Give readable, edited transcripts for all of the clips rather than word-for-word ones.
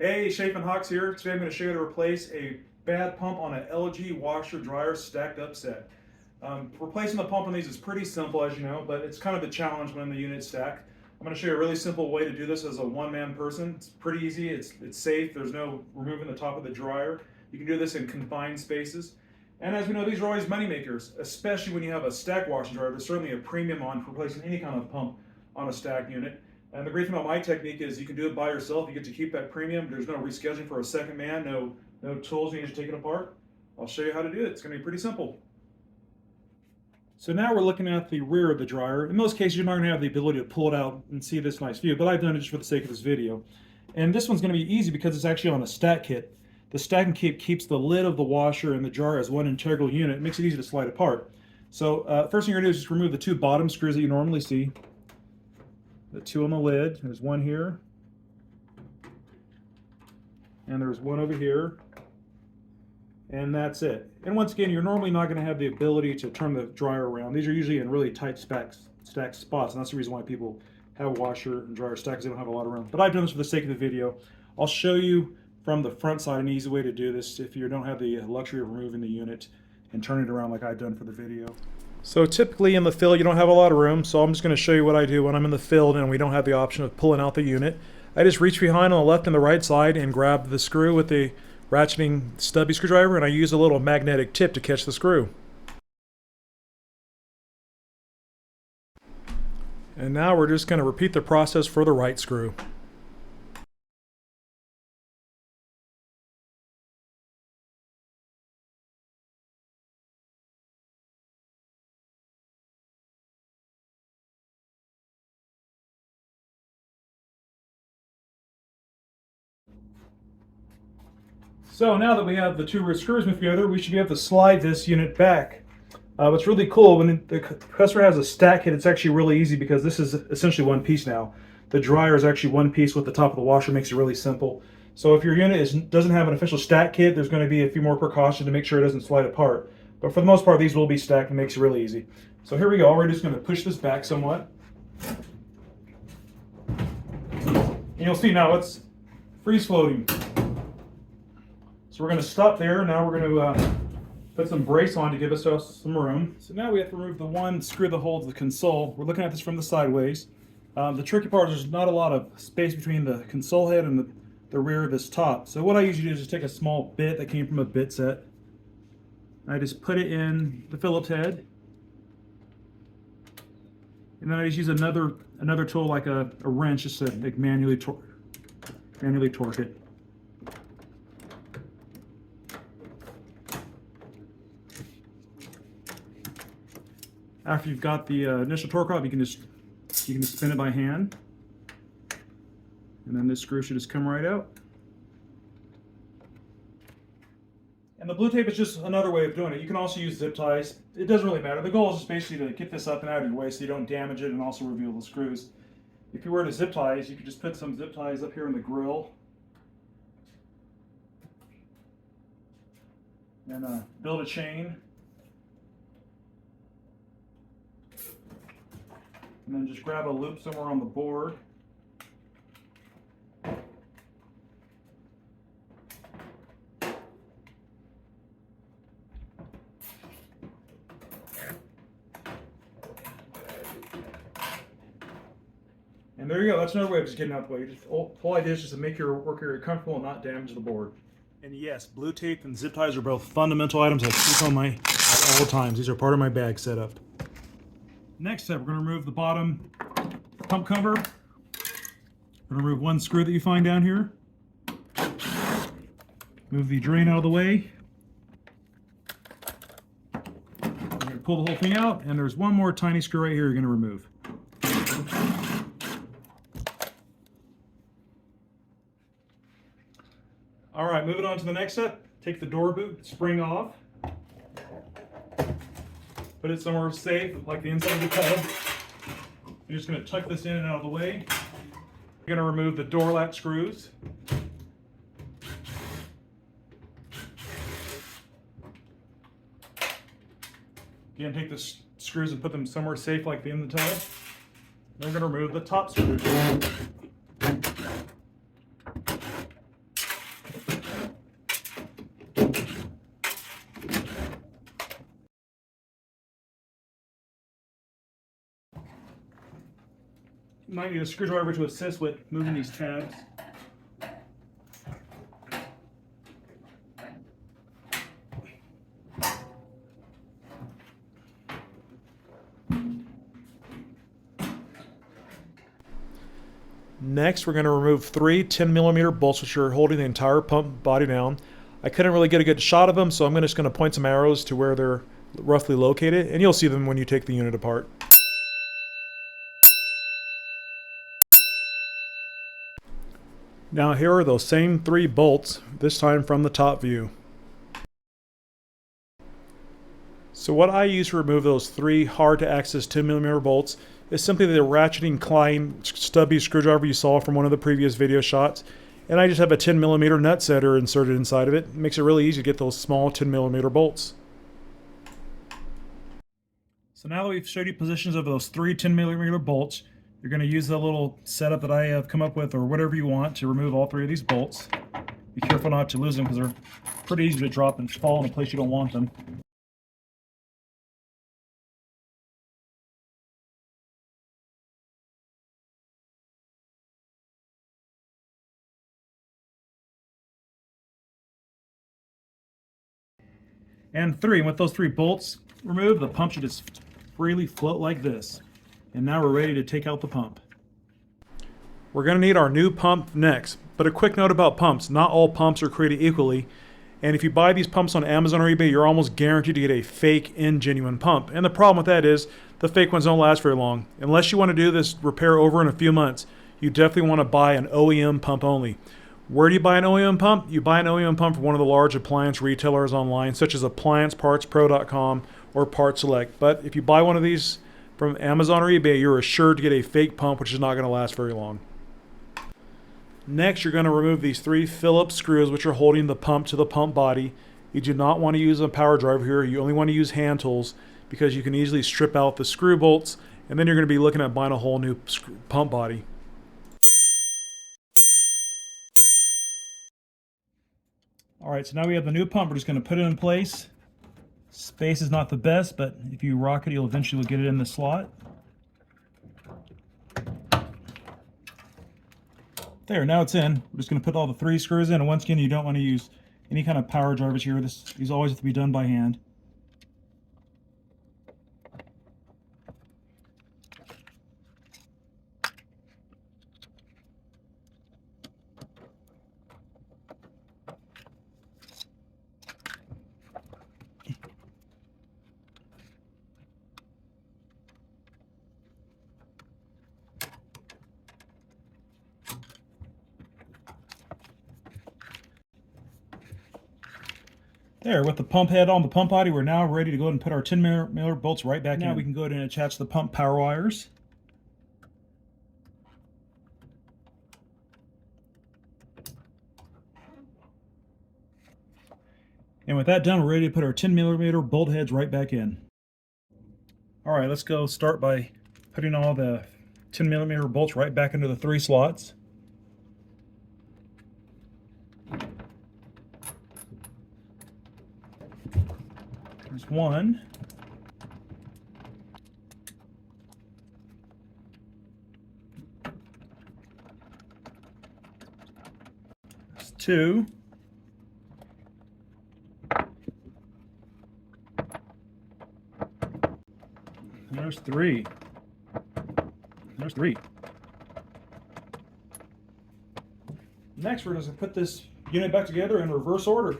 Hey, Chafin Hawks here. Today I'm going to show you how to replace a bad pump on an LG washer dryer stacked up set. Replacing the pump on these is pretty simple, as you know, but it's kind of a challenge when the unit's stacked. I'm going to show you a really simple way to do this as a one-man person. It's pretty easy, it's safe, there's no removing the top of the dryer. You can do this in confined spaces. And as we know, these are always money makers, especially when you have a stack washer dryer. There's certainly a premium on for replacing any kind of pump on a stack unit. And the great thing about my technique is you can do it by yourself. You get to keep that premium. There's no rescheduling for a second man, no tools you need to take it apart. I'll show you how to do it. It's going to be pretty simple. So now we're looking at the rear of the dryer. In most cases, you're not going to have the ability to pull it out and see this nice view, but I've done it just for the sake of this video. And this one's going to be easy because it's actually on a stack kit. The stacking kit keeps the lid of the washer and the jar as one integral unit. It makes it easy to slide apart. So first thing you're going to do is just remove the two bottom screws that you normally see. The two on the lid. There's one here, and there's one over here, and that's it. And once again, you're normally not going to have the ability to turn the dryer around. These are usually in really tight stacked spots, and that's the reason why people have washer and dryer stacks. They don't have a lot of room. But I've done this for the sake of the video. I'll show you from the front side an easy way to do this if you don't have the luxury of removing the unit and turning it around like I've done for the video. So typically in the field you don't have a lot of room, so I'm just going to show you what I do when I'm in the field and we don't have the option of pulling out the unit. I just reach behind on the left and the right side and grab the screw with the ratcheting stubby screwdriver, and I use a little magnetic tip to catch the screw. And now we're just going to repeat the process for the right screw. So now that we have the two rear screws moved together, we should be able to slide this unit back. What's really cool, when the customer has a stack kit, it's actually really easy because this is essentially one piece now. The dryer is actually one piece with the top of the washer, makes it really simple. So if your unit doesn't have an official stack kit, there's going to be a few more precautions to make sure it doesn't slide apart. But for the most part, these will be stacked and makes it really easy. So here we go. We're just going to push this back somewhat. And you'll see now it's freeze floating. So we're going to stop there. Now we're going to put some brace on to give us some room. So now we have to remove the one screw that holds the console. We're looking at this from the sideways. The tricky part is there's not a lot of space between the console head and the rear of this top. So what I usually do is just take a small bit that came from a bit set. I just put it in the Phillips head. And then I just use another tool like a wrench just to manually torque it. After you've got the initial torque off, you can just spin it by hand, and then this screw should just come right out. And the blue tape is just another way of doing it. You can also use zip ties. It doesn't really matter. The goal is just basically to get this up and out of your way so you don't damage it and also reveal the screws. If you were to zip ties, you could just put some zip ties up here in the grill and build a chain. And then just grab a loop somewhere on the board. And there you go. That's another way of just getting out the way. The whole idea is just to make your work area comfortable and not damage the board. And yes, blue tape and zip ties are both fundamental items I keep on my at all times. These are part of my bag setup. Next step, we're going to remove the bottom pump cover. We're going to remove one screw that you find down here. Move the drain out of the way. We're going to pull the whole thing out, and there's one more tiny screw right here you're going to remove. All right, moving on to the next step. Take the door boot spring off. Put it somewhere safe, like the inside of the tub. You're just going to tuck this in and out of the way. You're going to remove the door latch screws. Again, take the screws and put them somewhere safe, like the end of the tub. Then we're going to remove the top screws. might need a screwdriver to assist with moving these tabs. Next, we're going to remove 3 10mm bolts which are holding the entire pump body down. I couldn't really get a good shot of them, so I'm just going to point some arrows to where they're roughly located, and you'll see them when you take the unit apart. Now here are those same 3 bolts, this time from the top view. So what I use to remove those 3 hard to access 10mm bolts is simply the ratcheting Klein stubby screwdriver you saw from one of the previous video shots. And I just have a 10mm nut setter inserted inside of it. It makes it really easy to get those small 10mm bolts. So now that we've showed you positions of those 3 10mm bolts, you're going to use the little setup that I have come up with, or whatever you want, to remove all 3 of these bolts. Be careful not to lose them because they're pretty easy to drop and fall in a place you don't want them. And 3, with those 3 bolts removed, the pump should just freely float like this. And now we're ready to take out the pump. We're going to need our new pump next, but a quick note about pumps. Not all pumps are created equally, and if you buy these pumps on Amazon or eBay, you're almost guaranteed to get a fake ingenuine pump. And the problem with that is the fake ones don't last very long. Unless you want to do this repair over in a few months, you definitely want to buy an OEM pump only. Where do you buy an OEM pump? You buy an OEM pump from one of the large appliance retailers online, such as AppliancePartsPro.com or Part Select. But if you buy one of these from Amazon or eBay, you're assured to get a fake pump, which is not going to last very long. Next, you're going to remove these 3 Phillips screws which are holding the pump to the pump body. You do not want to use a power driver here. You only want to use hand tools because you can easily strip out the screw bolts, and then you're going to be looking at buying a whole new pump body. Alright, so now we have the new pump. We're just going to put it in place. Space is not the best, but if you rock it, you'll eventually get it in the slot. There, now it's in. We're just going to put all the 3 screws in, and once again, you don't want to use any kind of power drivers here. These always have to be done by hand. There, with the pump head on the pump body, we're now ready to go ahead and put our 10mm bolts right back in. Now we can go ahead and attach the pump power wires. And with that done, we're ready to put our 10mm bolt heads right back in. Alright, let's go start by putting all the 10mm bolts right back into the 3 slots. There's 1. There's 2. And there's 3. There's 3. Next, we're going to put this unit back together in reverse order.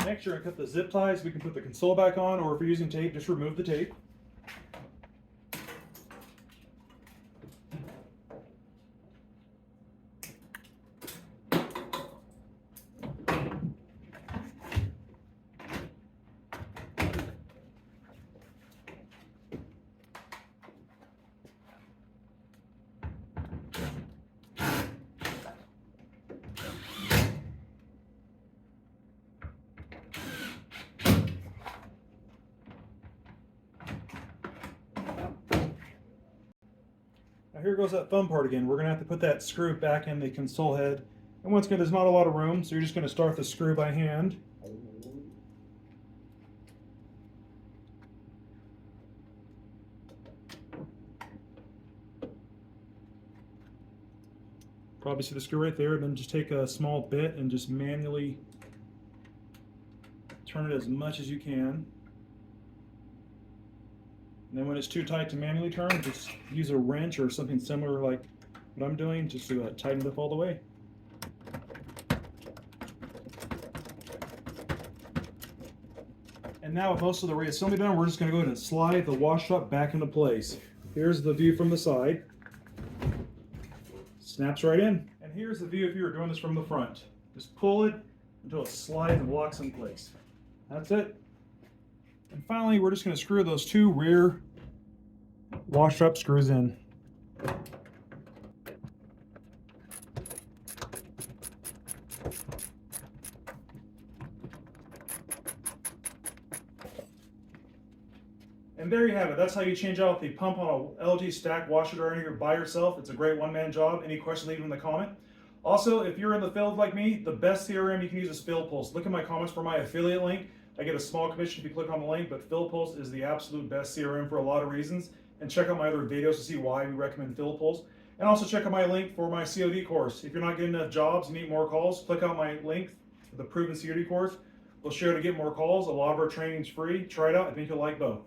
Next, you're going to cut the zip ties. We can put the console back on, or if you're using tape, just remove the tape. Now here goes that thumb part again. We're going to have to put that screw back in the console head. And once again, there's not a lot of room, so you're just going to start the screw by hand. Probably see the screw right there, and then just take a small bit and just manually turn it as much as you can. And then when it's too tight to manually turn, just use a wrench or something similar like what I'm doing, just to tighten it up all the way. And now with most of the reassembly done, we're just going to go ahead and slide the wash strap back into place. Here's the view from the side. Snaps right in. And here's the view if you were doing this from the front. Just pull it until it slides and locks in place. That's it. And finally, we're just going to screw those two rear wash strap screws in. And there you have it. That's how you change out the pump on a LG stack washer dryer by yourself. It's a great one-man job. Any questions, leave them in the comment. Also, if you're in the field like me, the best CRM you can use is Fieldpulse. Look at my comments for my affiliate link. I get a small commission if you click on the link, but Fieldpulse is the absolute best CRM for a lot of reasons. And check out my other videos to see why we recommend Fieldpulse. And also check out my link for my COD course. If you're not getting enough jobs, you need more calls, click out my link for the proven COD course. We'll share to get more calls. A lot of our training is free. Try it out. I think you'll like both.